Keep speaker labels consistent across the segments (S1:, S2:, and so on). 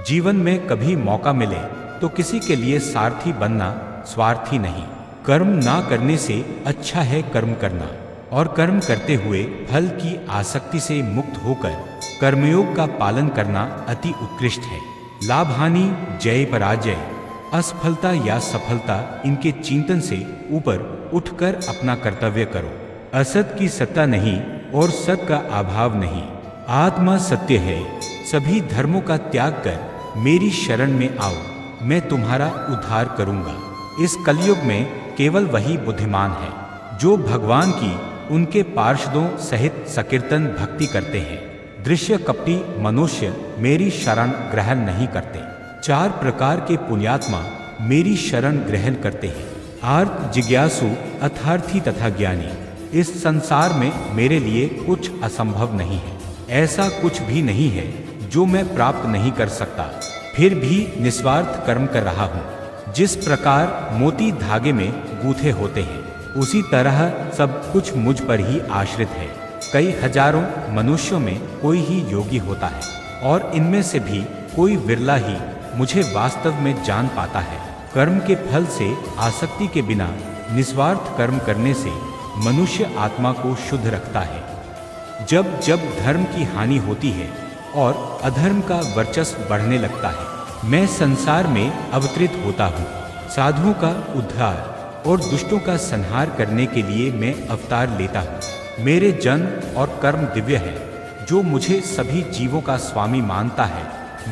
S1: जीवन में कभी मौका मिले तो किसी के लिए सारथी बनना, स्वार्थी नहीं। कर्म ना करने से अच्छा है कर्म करना, और कर्म करते हुए फल की आसक्ति से मुक्त होकर कर्मयोग का पालन करना अति उत्कृष्ट है। लाभ हानि, जय पराजय, असफलता या सफलता, इनके चिंतन से ऊपर उठकर अपना कर्तव्य करो। असत की सत्ता नहीं और सत का अभाव नहीं। आत्मा सत्य है। सभी धर्मों का त्याग कर मेरी शरण में आओ, मैं तुम्हारा उद्धार करूंगा। इस कलयुग में केवल वही बुद्धिमान है जो भगवान की उनके पार्षदों सहित सकीर्तन भक्ति करते हैं। दृश्य कपटी मनुष्य मेरी शरण ग्रहण नहीं करते। 4 प्रकार के पुण्यात्मा मेरी शरण ग्रहण करते हैं। आर्त, जिज्ञासु, अर्थार्थी तथा ज्ञानी। इस संसार में मेरे लिए कुछ असंभव नहीं है। ऐसा कुछ भी नहीं है जो मैं प्राप्त नहीं कर सकता, फिर भी निस्वार्थ कर्म कर रहा हूँ। जिस प्रकार मोती धागे में गूंथे होते हैं, उसी तरह सब कुछ मुझ पर ही आश्रित है। कई हजारों मनुष्यों में कोई ही योगी होता है, और इनमें से भी कोई विरला ही मुझे वास्तव में जान पाता है। कर्म के फल से आसक्ति के बिना निस्वार्थ कर्म करने से मनुष्य आत्मा को शुद्ध रखता है। जब जब धर्म की हानि होती है और अधर्म का वर्चस्व बढ़ने लगता है, मैं संसार में अवतरित होता हूँ। साधुओं का उद्धार और दुष्टों का संहार करने के लिए मैं अवतार लेता हूँ। मेरे जन्म और कर्म दिव्य है। जो मुझे सभी जीवों का स्वामी मानता है,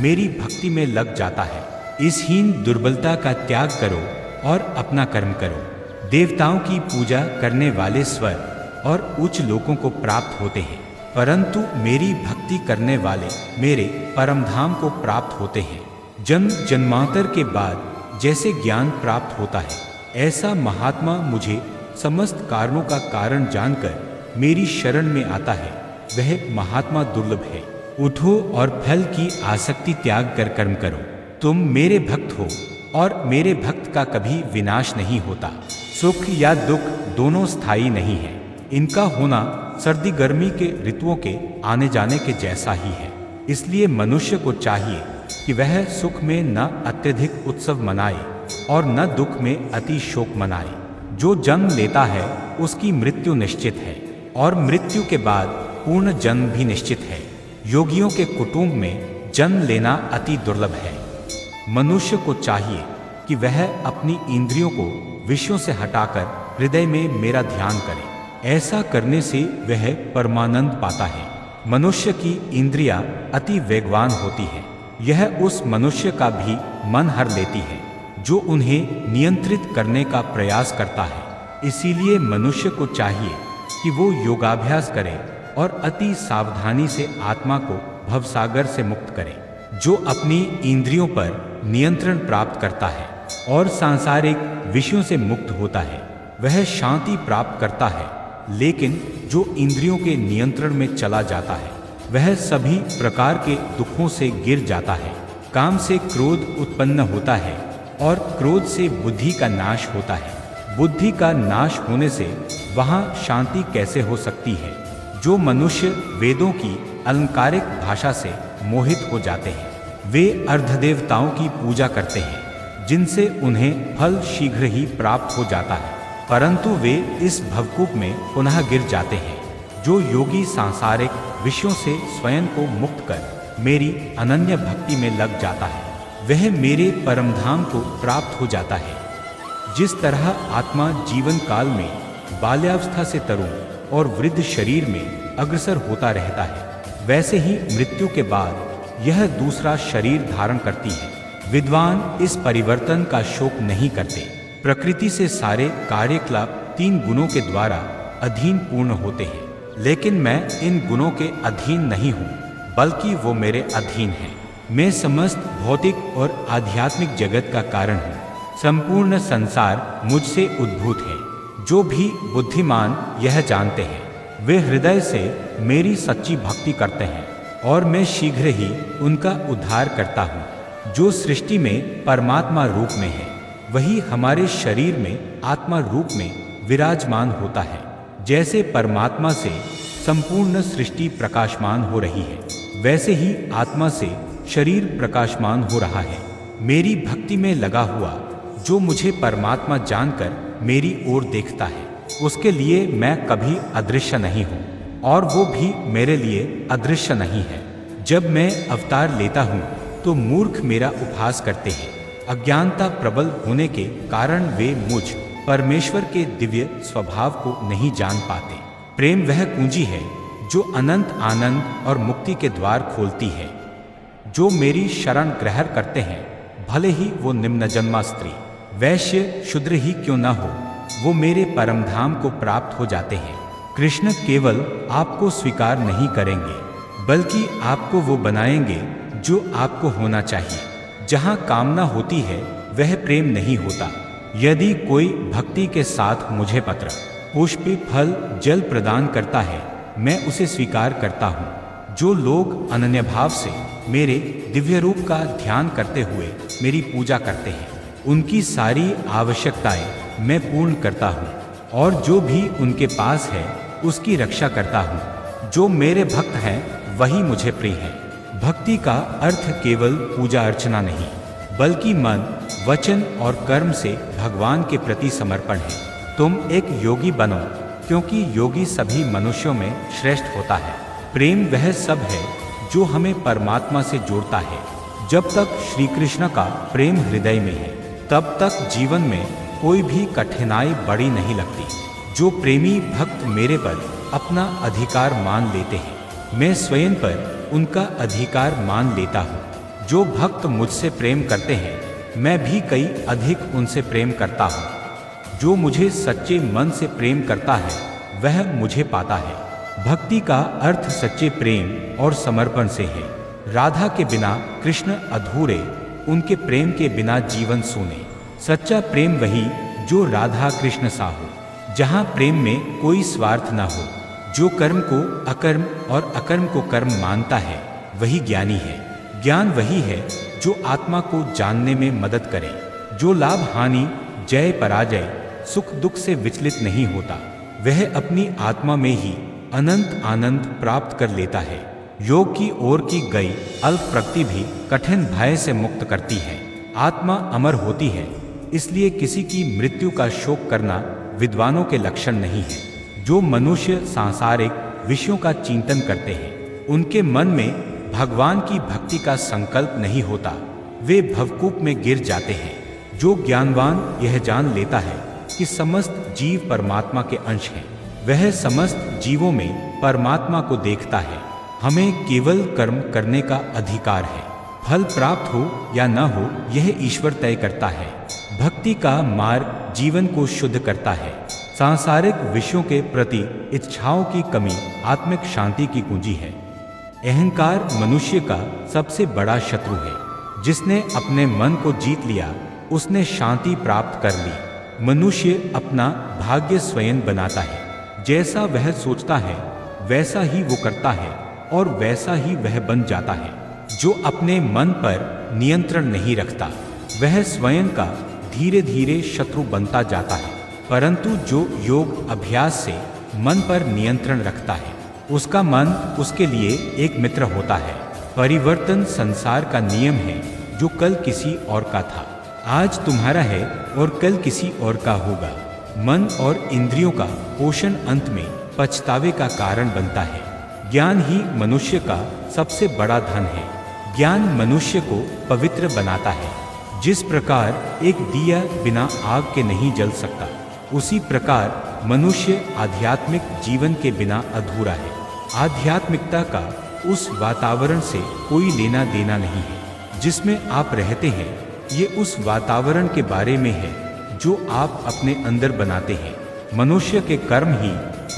S1: मेरी भक्ति में लग जाता है। इस हीन दुर्बलता का त्याग करो और अपना कर्म करो। देवताओं की पूजा करने वाले स्वर और उच्च लोकों को प्राप्त होते हैं, परंतु मेरी भक्ति करने वाले मेरे परमधाम को प्राप्त होते हैं। जन्म जन्मांतर के बाद जैसे ज्ञान प्राप्त होता है, ऐसा महात्मा मुझे समस्त कारणों का कारण जानकर मेरी शरण में आता है। वह महात्मा दुर्लभ है। उठो और फल की आसक्ति त्याग कर कर्म करो। तुम मेरे भक्त हो और मेरे भक्त का कभी विनाश नहीं होता। सुख या दुख दोनों स्थायी नहीं है। इनका होना सर्दी गर्मी के ऋतुओं के आने जाने के जैसा ही है। इसलिए मनुष्य को चाहिए कि वह सुख में न अत्यधिक उत्सव मनाए और न दुख में अति शोक मनाए। जो जन्म लेता है उसकी मृत्यु निश्चित है, और मृत्यु के बाद पूर्ण जन्म भी निश्चित है। योगियों के कुटुंब में जन्म लेना अति दुर्लभ है। मनुष्य को चाहिए कि वह अपनी इंद्रियों को विषयों से हटाकर हृदय में मेरा ध्यान करे। ऐसा करने से वह परमानंद पाता है। मनुष्य की इंद्रियां अति वेगवान होती है। यह उस मनुष्य का भी मन हर लेती है जो उन्हें नियंत्रित करने का प्रयास करता है। इसीलिए मनुष्य को चाहिए कि वो योगाभ्यास करे और अति सावधानी से आत्मा को भवसागर से मुक्त करे। जो अपनी इंद्रियों पर नियंत्रण प्राप्त करता है और सांसारिक विषयों से मुक्त होता है, वह शांति प्राप्त करता है। लेकिन जो इंद्रियों के नियंत्रण में चला जाता है, वह सभी प्रकार के दुखों से गिर जाता है। काम से क्रोध उत्पन्न होता है और क्रोध से बुद्धि का नाश होता है। बुद्धि का नाश होने से वहाँ शांति कैसे हो सकती है? जो मनुष्य वेदों की अलंकारिक भाषा से मोहित हो जाते हैं, वे अर्धदेवताओं की पूजा करते हैं, जिनसे उन्हें फल शीघ्र ही प्राप्त हो जाता है, परंतु वे इस भवकूप में पुनः गिर जाते हैं। जो योगी सांसारिक विषयों से स्वयं को मुक्त कर मेरी अनन्य भक्ति में लग जाता है, वह मेरे परमधाम को प्राप्त हो जाता है। जिस तरह आत्मा जीवन काल में बाल्यावस्था से तरुण और वृद्ध शरीर में अग्रसर होता रहता है, वैसे ही मृत्यु के बाद यह दूसरा शरीर धारण करती है। विद्वान इस परिवर्तन का शोक नहीं करते। प्रकृति से सारे कार्यकलाप 3 गुणों के द्वारा अधीन पूर्ण होते हैं, लेकिन मैं इन गुणों के अधीन नहीं हूँ, बल्कि वो मेरे अधीन हैं। मैं समस्त भौतिक और आध्यात्मिक जगत का कारण हूँ। संपूर्ण संसार मुझसे उद्भूत है। जो भी बुद्धिमान यह जानते हैं, वे हृदय से मेरी सच्ची भक्ति करते हैं और मैं शीघ्र ही उनका उद्धार करता हूँ। जो सृष्टि में परमात्मा रूप में है, वही हमारे शरीर में आत्मा रूप में विराजमान होता है। जैसे परमात्मा से संपूर्ण सृष्टि प्रकाशमान हो रही है, वैसे ही आत्मा से शरीर प्रकाशमान हो रहा है। मेरी भक्ति में लगा हुआ जो मुझे परमात्मा जानकर मेरी ओर देखता है, उसके लिए मैं कभी अदृश्य नहीं हूँ और वो भी मेरे लिए अदृश्य नहीं है। जब मैं अवतार लेता हूँ तो मूर्ख मेरा उपहास करते हैं। अज्ञानता प्रबल होने के कारण वे मुझ परमेश्वर के दिव्य स्वभाव को नहीं जान पाते। प्रेम वह कुंजी है जो अनंत आनंद और मुक्ति के द्वार खोलती है। जो मेरी शरण ग्रहण करते हैं, भले ही वो निम्न जन्मा स्त्री, वैश्य, शूद्र ही क्यों न हो, वो मेरे परम धाम को प्राप्त हो जाते हैं। कृष्ण केवल आपको स्वीकार नहीं करेंगे, बल्कि आपको वो बनाएंगे जो आपको होना चाहिए। जहाँ कामना होती है वह प्रेम नहीं होता। यदि कोई भक्ति के साथ मुझे पत्र, पुष्प, फल, जल प्रदान करता है, मैं उसे स्वीकार करता हूँ। जो लोग अनन्य भाव से मेरे दिव्य रूप का ध्यान करते हुए मेरी पूजा करते हैं, उनकी सारी आवश्यकताएं मैं पूर्ण करता हूँ और जो भी उनके पास है उसकी रक्षा करता हूँ। जो मेरे भक्त हैं वही मुझे प्रिय है। भक्ति का अर्थ केवल पूजा अर्चना नहीं, बल्कि मन, वचन और कर्म से भगवान के प्रति समर्पण है। तुम एक योगी बनो, क्योंकि योगी सभी मनुष्यों में श्रेष्ठ होता है। प्रेम वह सब है जो हमें परमात्मा से जोड़ता है। जब तक श्री कृष्ण का प्रेम हृदय में है, तब तक जीवन में कोई भी कठिनाई बड़ी नहीं लगती। जो प्रेमी भक्त मेरे पर अपना अधिकार मान लेते हैं, मैं स्वयं पर उनका अधिकार मान लेता हूँ। जो भक्त मुझसे प्रेम करते हैं, मैं भी कई अधिक उनसे प्रेम करता हूँ। जो मुझे सच्चे मन से प्रेम करता है वह मुझे पाता है। भक्ति का अर्थ सच्चे प्रेम और समर्पण से है। राधा के बिना कृष्ण अधूरे, उनके प्रेम के बिना जीवन सूने। सच्चा प्रेम वही जो राधा कृष्ण सा हो, जहाँ प्रेम में कोई स्वार्थ न हो। जो कर्म को अकर्म और अकर्म को कर्म मानता है वही ज्ञानी है। ज्ञान वही है जो आत्मा को जानने में मदद करे। जो लाभ हानि, जय पराजय, सुख दुख से विचलित नहीं होता, वह अपनी आत्मा में ही अनंत आनंद प्राप्त कर लेता है। योग की ओर की गई अल्प प्रगति भी कठिन भय से मुक्त करती है। आत्मा अमर होती है, इसलिए किसी की मृत्यु का शोक करना विद्वानों के लक्षण नहीं है। जो मनुष्य सांसारिक विषयों का चिंतन करते हैं, उनके मन में भगवान की भक्ति का संकल्प नहीं होता, वे भवकूप में गिर जाते हैं। जो ज्ञानवान यह जान लेता है कि समस्त जीव परमात्मा के अंश हैं, वह समस्त जीवों में परमात्मा को देखता है। हमें केवल कर्म करने का अधिकार है। फल प्राप्त हो या न हो यह ईश्वर तय करता है। भक्ति का मार्ग जीवन को शुद्ध करता है। सांसारिक विषयों के प्रति इच्छाओं की कमी आत्मिक शांति की कुंजी है। अहंकार मनुष्य का सबसे बड़ा शत्रु है। जिसने अपने मन को जीत लिया, उसने शांति प्राप्त कर ली। मनुष्य अपना भाग्य स्वयं बनाता है। जैसा वह सोचता है वैसा ही वो करता है और वैसा ही वह बन जाता है। जो अपने मन पर नियंत्रण नहीं रखता, वह स्वयं का धीरे धीरे शत्रु बनता जाता है। परंतु जो योग अभ्यास से मन पर नियंत्रण रखता है, उसका मन उसके लिए एक मित्र होता है। परिवर्तन संसार का नियम है। जो कल किसी और का था, आज तुम्हारा है और कल किसी और का होगा। मन और इंद्रियों का पोषण अंत में पछतावे का कारण बनता है। ज्ञान ही मनुष्य का सबसे बड़ा धन है। ज्ञान मनुष्य को पवित्र बनाता है। जिस प्रकार एक दिया बिना आग के नहीं जल सकता, उसी प्रकार मनुष्य आध्यात्मिक जीवन के बिना अधूरा है। आध्यात्मिकता का उस वातावरण से कोई लेना देना नहीं है जिसमें आप रहते हैं। ये उस वातावरण के बारे में है जो आप अपने अंदर बनाते हैं। मनुष्य के कर्म ही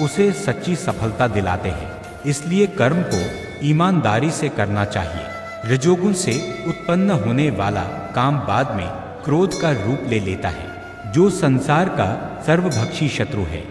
S1: उसे सच्ची सफलता दिलाते हैं। इसलिए कर्म को ईमानदारी से करना चाहिए। रजोगुण से उत्पन्न होने वाला काम बाद में क्रोध का रूप ले लेता है, जो संसार का सर्वभक्षी शत्रु है।